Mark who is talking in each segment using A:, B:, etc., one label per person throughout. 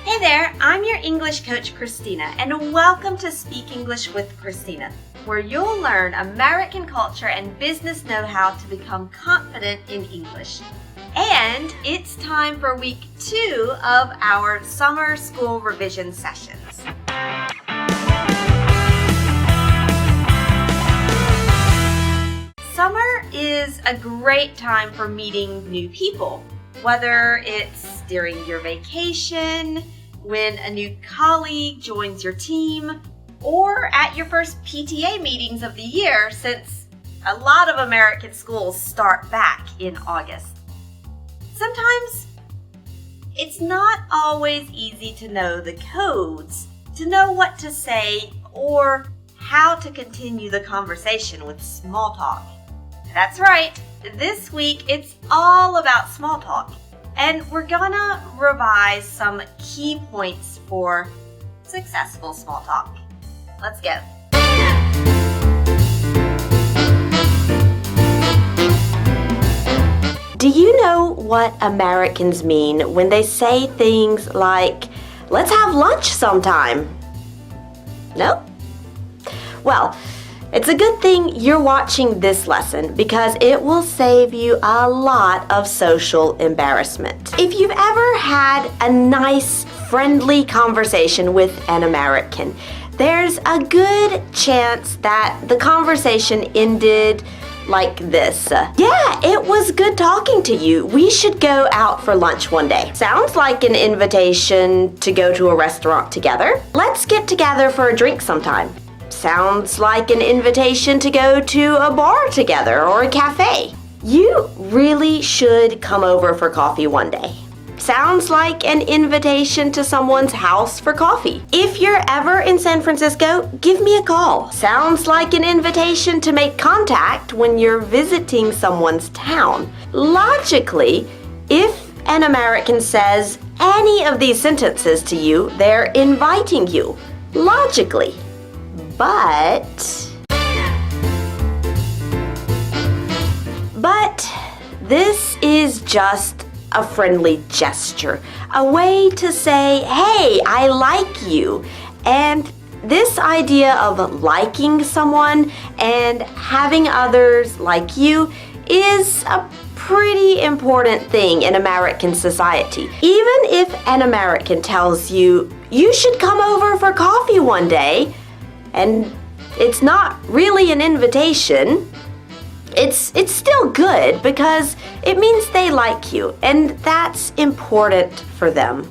A: Hey there, I'm your English coach, Christina, and welcome to Speak English with Christina, where you'll learn American culture and business know-how to become confident in English. And it's time for week 2 of our summer school revision sessions. Summer is a great time for meeting new people, whether it's during your vacation, when a new colleague joins your team, or at your first PTA meetings of the year, since a lot of American schools start back in August. Sometimes it's not always easy to know the codes, to know what to say, or how to continue the conversation with small talk. That's right, this week it's all about small talk, and we're gonna revise some key points for successful small talk. Let's go. Do you know what Americans mean when they say things like, "Let's have lunch sometime"? No? Well, it's a good thing you're watching this lesson because it will save you a lot of social embarrassment. If you've ever had a nice, friendly conversation with an American, there's a good chance that the conversation ended like this. Yeah, it was good talking to you. We should go out for lunch one day. Sounds like an invitation to go to a restaurant together. Let's get together for a drink sometime. Sounds like an invitation to go to a bar together or a cafe. You really should come over for coffee one day. Sounds like an invitation to someone's house for coffee. If you're ever in San Francisco, give me a call. Sounds like an invitation to make contact when you're visiting someone's town. Logically, if an American says any of these sentences to you, they're inviting you. Logically. But this is just a friendly gesture, a way to say, hey, I like you. And this idea of liking someone and having others like you is a pretty important thing in American society. Even if an American tells you, you should come over for coffee one day, and it's not really an invitation, it's still good because it means they like you, and that's important for them.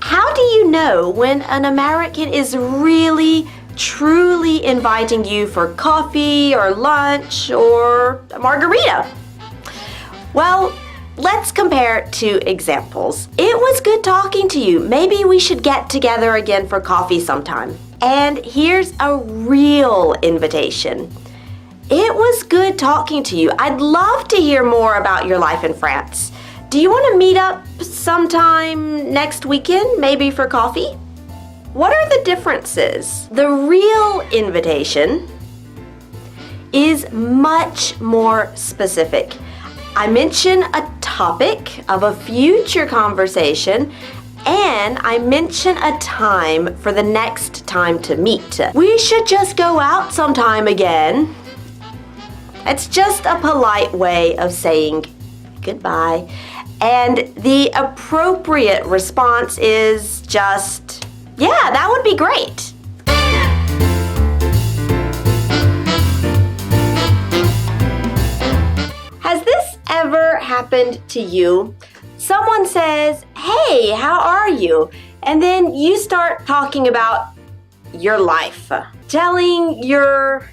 A: How do you know when an American is really, truly inviting you for coffee or lunch or a margarita? Well, let's compare two examples. It was good talking to you. Maybe we should get together again for coffee sometime. And here's a real invitation. It was good talking to you. I'd love to hear more about your life in France. Do you want to meet up sometime next weekend, maybe for coffee? What are the differences? The real invitation is much more specific. I mention a topic of a future conversation, and I mention a time for the next time to meet. We should just go out sometime again. It's just a polite way of saying goodbye, and the appropriate response is just, yeah, that would be great. Has this ever happened to you? Someone says, hey, how are you? And then you start talking about your life. Telling your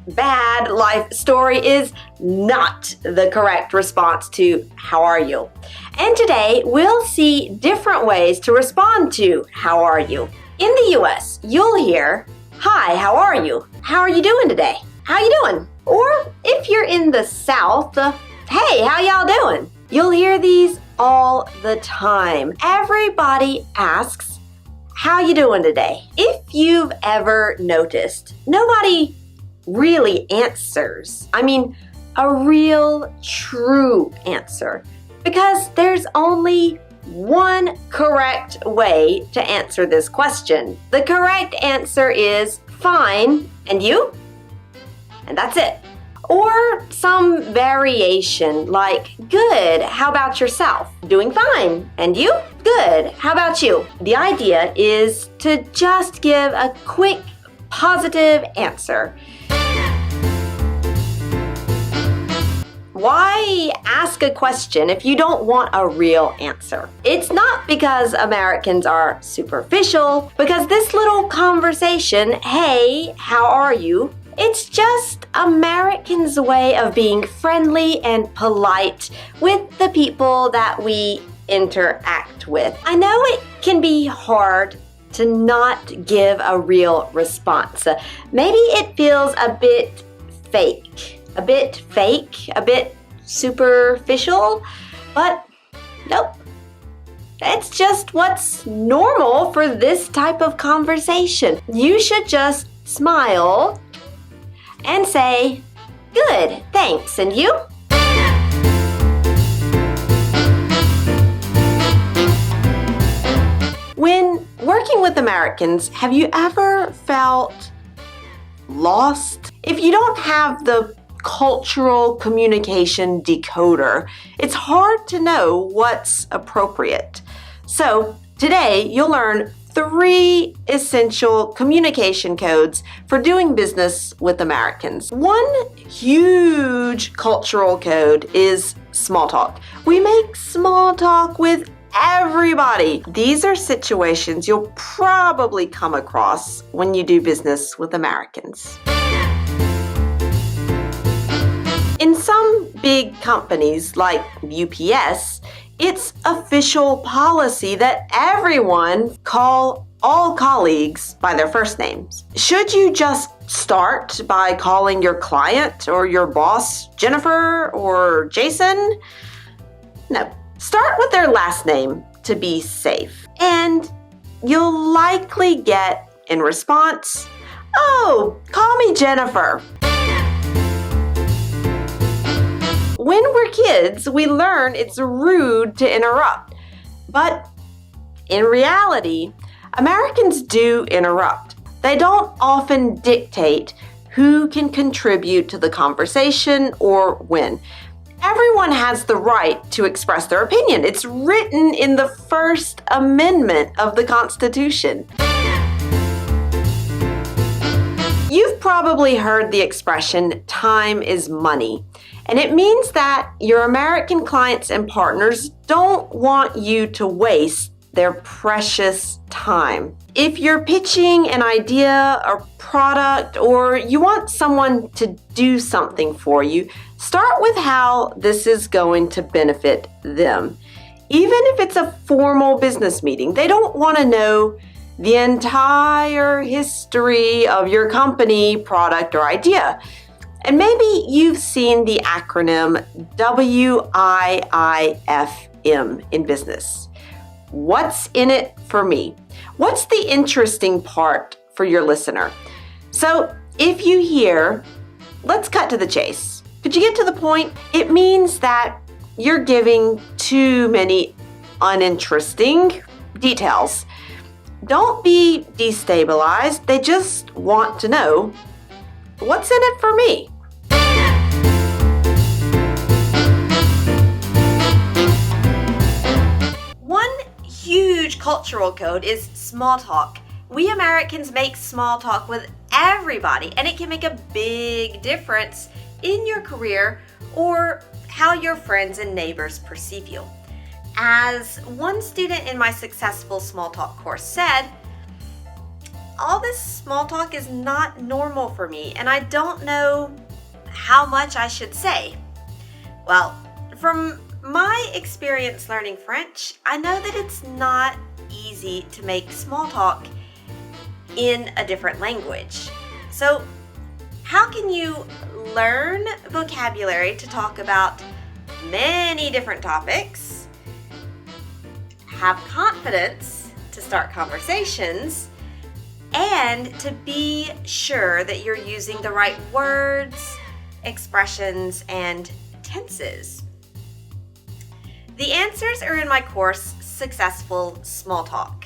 A: bad life story is not the correct response to how are you. And today we'll see different ways to respond to how are you. In the US, you'll hear, hi, how are you? How are you doing today? How you doing? Or if you're in the South, hey, how y'all doing? You'll hear these all the time. Everybody asks, how you doing today? If you've ever noticed, nobody really answers. I mean, a real, true answer. Because there's only one correct way to answer this question. The correct answer is fine, and you? And that's it. Or some variation like, good, how about yourself? Doing fine. And you? Good, how about you? The idea is to just give a quick, positive answer. Why ask a question if you don't want a real answer? It's not because Americans are superficial, because this little conversation, hey, how are you? It's just Americans' way of being friendly and polite with the people that we interact with. I know it can be hard to not give a real response. Maybe it feels a bit fake, a bit superficial, but nope. It's just what's normal for this type of conversation. You should just smile and say, good, thanks, and you? When working with Americans, have you ever felt lost? If you don't have the cultural communication decoder, it's hard to know what's appropriate. So today, you'll learn 3 essential communication codes for doing business with Americans. One huge cultural code is small talk. We make small talk with everybody. These are situations you'll probably come across when you do business with Americans. In some big companies like UPS, it's official policy that everyone call all colleagues by their first names. Should you just start by calling your client or your boss Jennifer or Jason? No. Start with their last name to be safe. And you'll likely get in response, oh, call me Jennifer. When we're kids, we learn it's rude to interrupt. But in reality, Americans do interrupt. They don't often dictate who can contribute to the conversation or when. Everyone has the right to express their opinion. It's written in the First Amendment of the Constitution. You've probably heard the expression, time is money. And it means that your American clients and partners don't want you to waste their precious time. If you're pitching an idea or product, or you want someone to do something for you, start with how this is going to benefit them. Even if it's a formal business meeting, they don't want to know the entire history of your company, product, or idea. And maybe you've seen the acronym WIIFM in business. What's in it for me? What's the interesting part for your listener? So if you hear, let's cut to the chase. Could you get to the point? It means that you're giving too many uninteresting details. Don't be destabilized. They just want to know, what's in it for me? One huge cultural code is small talk. We Americans make small talk with everybody, and it can make a big difference in your career or how your friends and neighbors perceive you. As one student in my successful small talk course said, all this small talk is not normal for me, and I don't know how much I should say. Well, from my experience learning French, I know that it's not easy to make small talk in a different language. So, how can you learn vocabulary to talk about many different topics, have confidence to start conversations, and to be sure that you're using the right words, expressions, and tenses? The answers are in my course, Successful Small Talk.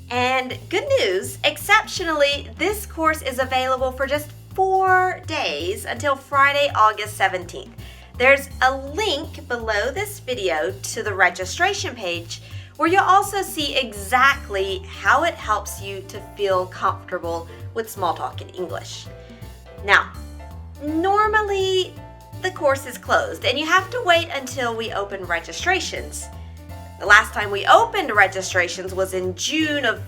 A: And good news, exceptionally, this course is available for just 4 days until Friday, August 17th. There's a link below this video to the registration page where you'll also see exactly how it helps you to feel comfortable with small talk in English. Now, normally the course is closed and you have to wait until we open registrations. The last time we opened registrations was in June of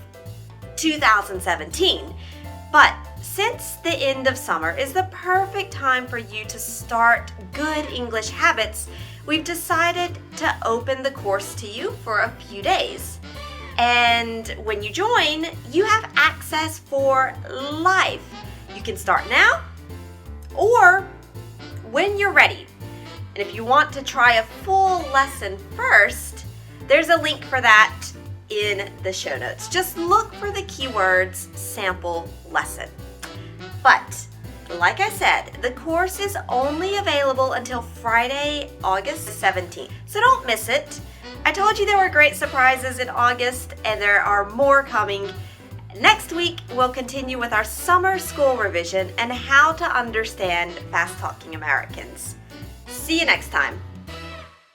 A: 2017. But since the end of summer is the perfect time for you to start good English habits, we've decided to open the course to you for a few days. And when you join, you have access for life. You can start now or when you're ready. And if you want to try a full lesson first, there's a link for that in the show notes. Just look for the keywords sample lesson. But like I said, the course is only available until Friday, August 17th. So don't miss it. I told you there were great surprises in August and there are more coming. Next week, we'll continue with our summer school revision and how to understand fast-talking Americans. See you next time.